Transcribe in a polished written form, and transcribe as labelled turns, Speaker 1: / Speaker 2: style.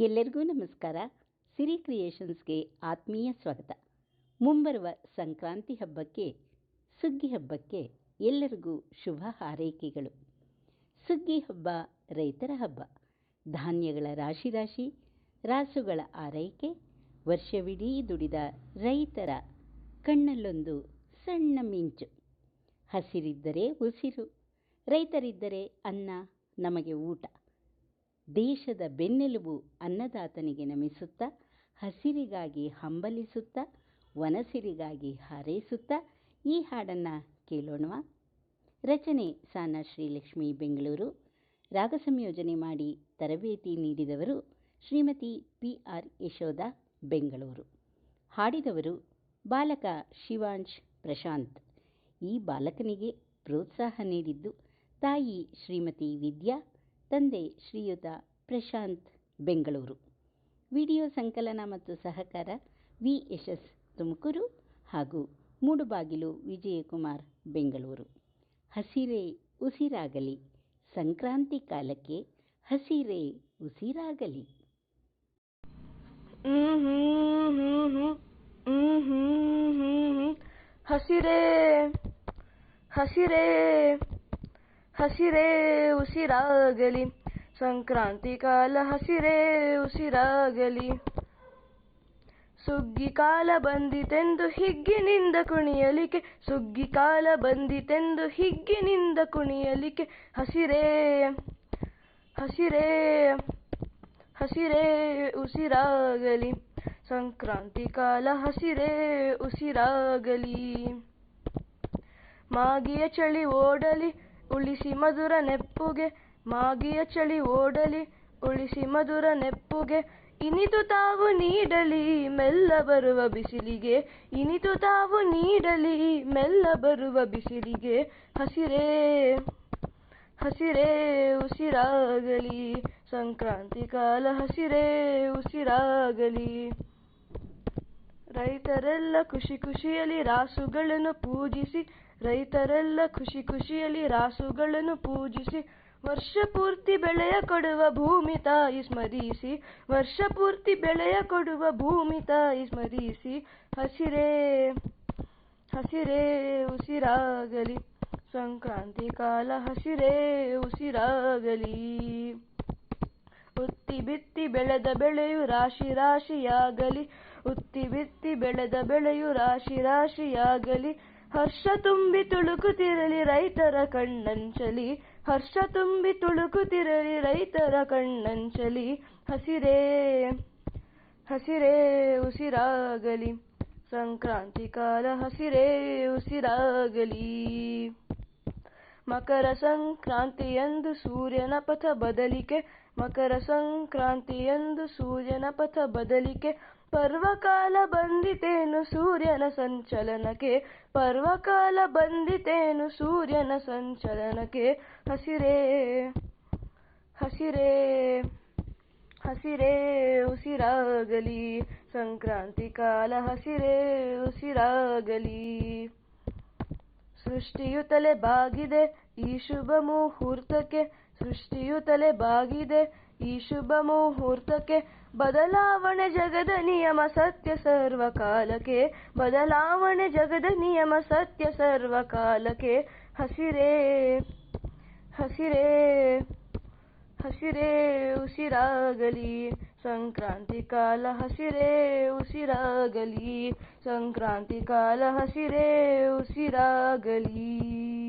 Speaker 1: ಎಲ್ಲರಿಗೂ ನಮಸ್ಕಾರ. ಸಿರಿ ಕ್ರಿಯೇಷನ್ಸ್ಗೆ ಆತ್ಮೀಯ ಸ್ವಾಗತ. ಮುಂಬರುವ ಸಂಕ್ರಾಂತಿ ಹಬ್ಬಕ್ಕೆ, ಸುಗ್ಗಿ ಹಬ್ಬಕ್ಕೆ ಎಲ್ಲರಿಗೂ ಶುಭ ಹಾರೈಕೆಗಳು. ಸುಗ್ಗಿ ಹಬ್ಬ ರೈತರ ಹಬ್ಬ. ಧಾನ್ಯಗಳ ರಾಶಿ ರಾಶಿ, ರಾಸುಗಳ ಆರೈಕೆ, ವರ್ಷವಿಡೀ ದುಡಿದ ರೈತರ ಕಣ್ಣಲ್ಲೊಂದು ಸಣ್ಣ ಮಿಂಚು. ಹಸಿರಿದ್ದರೆ ಉಸಿರು, ರೈತರಿದ್ದರೆ ಅನ್ನ ನಮಗೆ ಊಟ. ದೇಶದ ಬೆನ್ನೆಲುಬು ಅನ್ನದಾತನಿಗೆ ನಮಿಸುತ್ತಾ, ಹಸಿರಿಗಾಗಿ ಹಂಬಲಿಸುತ್ತಾ, ವನಸಿರಿಗಾಗಿ ಹಾರೈಸುತ್ತಾ ಈ ಹಾಡನ್ನು ಕೇಳೋಣವಾ? ರಚನೆ ಸಾನ ಶ್ರೀಲಕ್ಷ್ಮಿ, ಬೆಂಗಳೂರು. ರಾಗ ಸಂಯೋಜನೆ ಮಾಡಿ ತರಬೇತಿ ನೀಡಿದವರು ಶ್ರೀಮತಿ PR ಯಶೋಧ, ಬೆಂಗಳೂರು. ಹಾಡಿದವರು ಬಾಲಕ ಶಿವಾಂಶ್ ಪ್ರಶಾಂತ್. ಈ ಬಾಲಕನಿಗೆ ಪ್ರೋತ್ಸಾಹ ನೀಡಿದ್ದು ತಾಯಿ ಶ್ರೀಮತಿ ವಿದ್ಯಾ, ತಂದೆ ಶ್ರೀಯುತ ಪ್ರಶಾಂತ್, ಬೆಂಗಳೂರು. ವಿಡಿಯೋ ಸಂಕಲನ ಮತ್ತು ಸಹಕಾರ VSS ತುಮಕೂರು ಹಾಗೂ ಮೂಡುಬಾಗಿಲು ವಿಜಯಕುಮಾರ್, ಬೆಂಗಳೂರು. ಹಸಿರೇ ಉಸಿರಾಗಲಿ, ಸಂಕ್ರಾಂತಿ ಕಾಲಕ್ಕೆ ಹಸಿರೇ ಉಸಿರಾಗಲಿ.
Speaker 2: ಹಸಿರೇ ಹಸಿರೇ ಹಸಿರೇ ಉಸಿರಾಗಲಿ, ಸಂಕ್ರಾಂತಿ ಕಾಲ ಹಸಿರೇ ಉಸಿರಾಗಲಿ. ಸುಗ್ಗಿ ಕಾಲ ಬಂದಿತೆಂದು ಹಿಗ್ಗಿನಿಂದ ಕುಣಿಯಲಿಕೆ, ಸುಗ್ಗಿ ಕಾಲ ಬಂದಿತೆಂದು ಹಿಗ್ಗಿನಿಂದ ಕುಣಿಯಲಿಕೆ. ಹಸಿರೇ ಹಸಿರೇ ಹಸಿರೇ ಉಸಿರಾಗಲಿ, ಸಂಕ್ರಾಂತಿ ಕಾಲ ಹಸಿರೇ ಉಸಿರಾಗಲಿ. ಮಾಗಿಯ ಚಳಿ ಓಡಲಿ ಉಳಿಸಿ ಮಧುರ ನೆಪ್ಪುಗೆ, ಮಾಗಿಯ ಚಳಿ ಓಡಲಿ ಉಳಿಸಿ ಮಧುರ ನೆಪ್ಪುಗೆ. ಇನಿತು ತಾವು ನೀಡಲಿ ಮೆಲ್ಲ ಬರುವ ಬಿಸಿಲಿಗೆ, ಇನಿತು ತಾವು ನೀಡಲಿ ಮೆಲ್ಲ ಬರುವ ಬಿಸಿಲಿಗೆ. ಹಸಿರೇ ಹಸಿರೇ ಉಸಿರಾಗಲಿ, ಸಂಕ್ರಾಂತಿ ಕಾಲ ಹಸಿರೇ ಉಸಿರಾಗಲಿ. ರೈತರೆಲ್ಲ ಖುಷಿ ಖುಷಿಯಲ್ಲಿ ರಾಸುಗಳನ್ನು ಪೂಜಿಸಿ, ರೈತರೆಲ್ಲ ಖುಷಿ ಖುಷಿಯಲ್ಲಿ ರಾಸುಗಳನ್ನು ಪೂಜಿಸಿ. ವರ್ಷ ಪೂರ್ತಿ ಬೆಳೆಯ ಕೊಡುವ ಭೂಮಿ ತಾಯಿ ಸ್ಮರಿಸಿ, ವರ್ಷ ಪೂರ್ತಿ ಬೆಳೆಯ ಕೊಡುವ ಭೂಮಿ ತಾಯಿ ಸ್ಮರಿಸಿ. ಹಸಿರೇ ಹಸಿರೇ ಉಸಿರಾಗಲಿ, ಸಂಕ್ರಾಂತಿ ಕಾಲ ಹಸಿರೇ ಉಸಿರಾಗಲಿ. ಉತ್ತಿ ಬಿತ್ತಿ ಬೆಳೆದ ಬೆಳೆಯು ರಾಶಿ ರಾಶಿಯಾಗಲಿ, ಉತ್ತಿ ಬಿತ್ತಿ ಬೆಳೆದ ಬೆಳೆಯು ರಾಶಿ ರಾಶಿಯಾಗಲಿ. ಹರ್ಷ ತುಂಬಿ ತುಳುಕುತ್ತಿರಲಿ ರೈತರ ಕಣ್ಣಂಚಲಿ, ಹರ್ಷ ತುಂಬಿ ತುಳುಕುತ್ತಿರಲಿ ರೈತರ ಕಣ್ಣಂಚಲಿ. ಹಸಿರೇ ಹಸಿರೇ ಉಸಿರಾಗಲಿ, ಸಂಕ್ರಾಂತಿ ಕಾಲ ಹಸಿರೇ ಉಸಿರಾಗಲಿ. ಮಕರ ಸಂಕ್ರಾಂತಿಯಂದು ಸೂರ್ಯನ ಪಥ ಬದಲಿಕೆ, ಮಕರ ಸಂಕ್ರಾಂತಿಯಂದು ಸೂರ್ಯನ ಪಥ ಬದಲಿಕೆ. ಪರ್ವಕಾಲ ಬಂದಿತೇನು ಸೂರ್ಯನ ಸಂಚಲನಕ್ಕೆ, ಪರ್ವಕಾಲ ಬಂದಿತೇನು ಸೂರ್ಯನ ಸಂಚಲನಕ್ಕೆ. ಹಸಿರೇ ಹಸಿರೇ ಹಸಿರೇ ಉಸಿರಾಗಲಿ, ಸಂಕ್ರಾಂತಿ ಕಾಲ ಹಸಿರೇ ಉಸಿರಾಗಲಿ. ಸೃಷ್ಟಿಯು ತಲೆ ಬಾಗಿದೆ ಈ ಶುಭ ಮುಹೂರ್ತಕ್ಕೆ, ಸೃಷ್ಟಿಯು ತಲೆ ಬಾಗಿದೆ ಈ ಶುಭ ಮುಹೂರ್ತಕ್ಕೆ. ಬದಲಾವಣೆ ಜಗದ ನಿಯಮ ಸತ್ಯ ಸರ್ವಕಾಲಕ್ಕೆ, ಬದಲಾವಣೆ ಜಗದ ನಿಯಮ ಸತ್ಯ ಸರ್ವಕಾಲಕ್ಕೆ. ಹಸಿರೇ ಹಸಿರೇ ಹಸಿರೇ ಉಸಿರಾಗಲಿ, ಸಂಕ್ರಾಂತಿ ಕಾಲ ಹಸಿರೇ ಉಸಿರಾಗಲಿ, ಸಂಕ್ರಾಂತಿ ಕಾಲ ಹಸಿರೇ ಉಸಿರಾಗಲಿ.